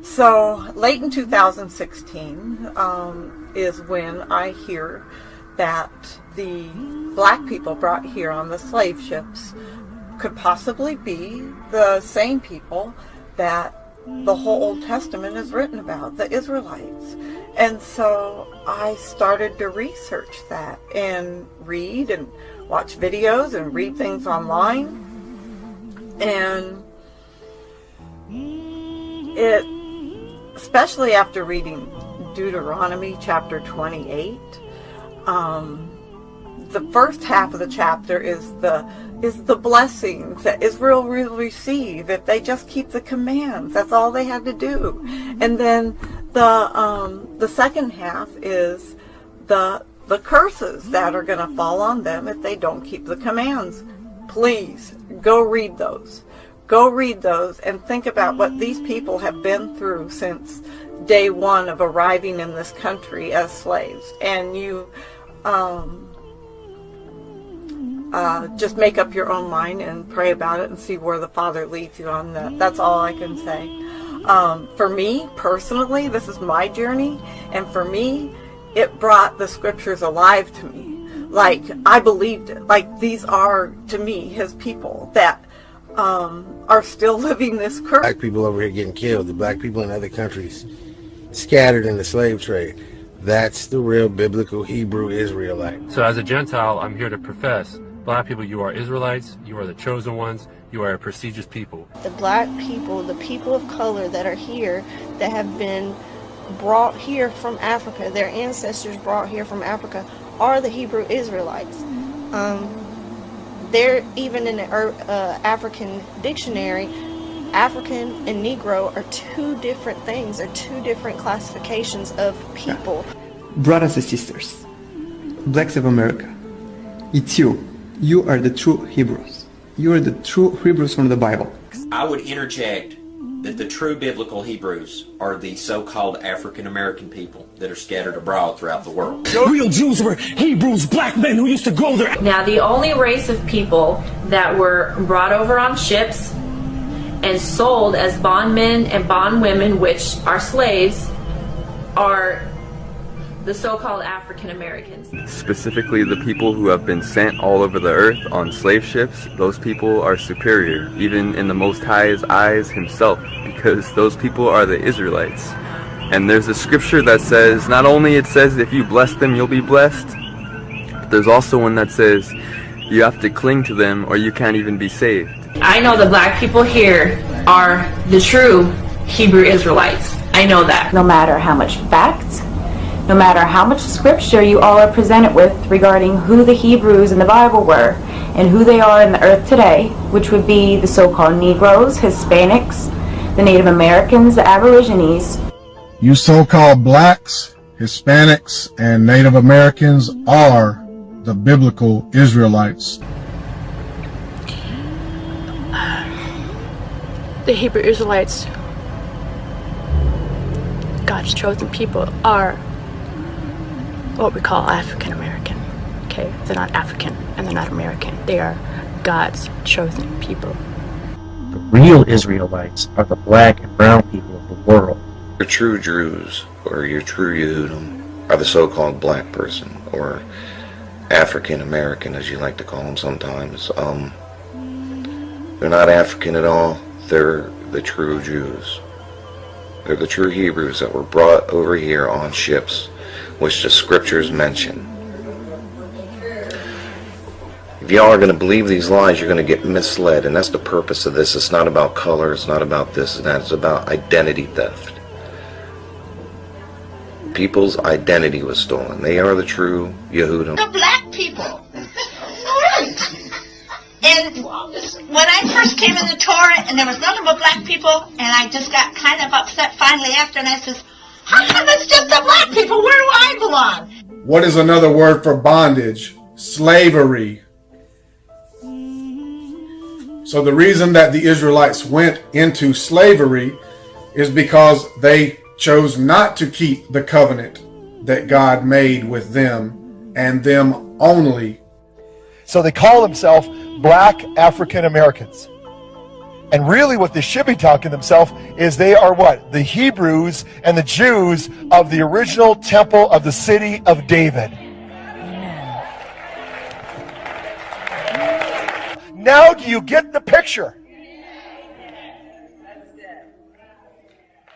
So late in 2016 is when I hear that the black people brought here on the slave ships could possibly be the same people that the whole Old Testament is written about, the Israelites. And so I started to research that and read and watch videos and read things online. And it, especially after reading Deuteronomy chapter 28, the first half of the chapter is the blessings that Israel will receive if they just keep the commands. That's all they had to do. And then the second half is the curses that are going to fall on them if they don't keep the commands. Please go read those. Go read those and think about what these people have been through since day one of arriving in this country as slaves. And you just make up your own mind and pray about it and see where the Father leads you on that. That's all I can say. For me, personally, this is my journey, and for me, it brought the scriptures alive to me. Like, I believed it. Like, these are, to me, his people that are still living this curse. Black people over here getting killed, the black people in other countries scattered in the slave trade. That's the real biblical Hebrew Israelite. So as a Gentile, I'm here to profess, black people, you are Israelites, you are the chosen ones, you are a prestigious people. The black people, the people of color that are here, that have been brought here from Africa, their ancestors brought here from Africa, are the Hebrew Israelites. They're even in the African dictionary, African and Negro are two different things, are two different classifications of people. Brothers and sisters, blacks of America, it's you. You are the true Hebrews. You are the true Hebrews from the Bible. I would interject that the true biblical Hebrews are the so-called African American people that are scattered abroad throughout the world. Real Jews were Hebrews, black men who used to go there. Now, the only race of people that were brought over on ships and sold as bondmen and bondwomen, which are slaves, are the so-called African Americans. Specifically, the people who have been sent all over the earth on slave ships, those people are superior, even in the Most High's eyes himself, because those people are the Israelites. And there's a scripture that says, not only it says if you bless them, you'll be blessed, but there's also one that says you have to cling to them or you can't even be saved. I know the black people here are the true Hebrew Israelites. I know that. No matter how much facts, no matter how much scripture you all are presented with regarding who the Hebrews in the Bible were and who they are in the earth today, which would be the so-called Negroes, Hispanics, the Native Americans, the Aborigines. You so-called blacks, Hispanics, and Native Americans are the biblical Israelites. The Hebrew Israelites, God's chosen people, are what we call African American. Okay, they're not African and they're not American. They are God's chosen people. The real Israelites are the black and brown people of the world. Your true Druze or your true Yehudim are the so-called black person or African American, as you like to call them sometimes. They're not African at all. They're the true Jews. They're the true Hebrews that were brought over here on ships, which the scriptures mention. If y'all are going to believe these lies, you're going to get misled, and that's the purpose of this. It's not about color, it's not about this and that, it's about identity theft. People's identity was stolen. They are the true Yehudim. The black people. And when I first came in the Torah, and there was nothing but black people, and I just got kind of upset finally after, and I says, how come it's just the black people? Where do I belong? What is another word for bondage? Slavery. So the reason that the Israelites went into slavery is because they chose not to keep the covenant that God made with them and them only. So they call themselves black African Americans. And really what they should be talking themselves is they are what? The Hebrews and the Jews of the original temple of the city of David. Now do you get the picture?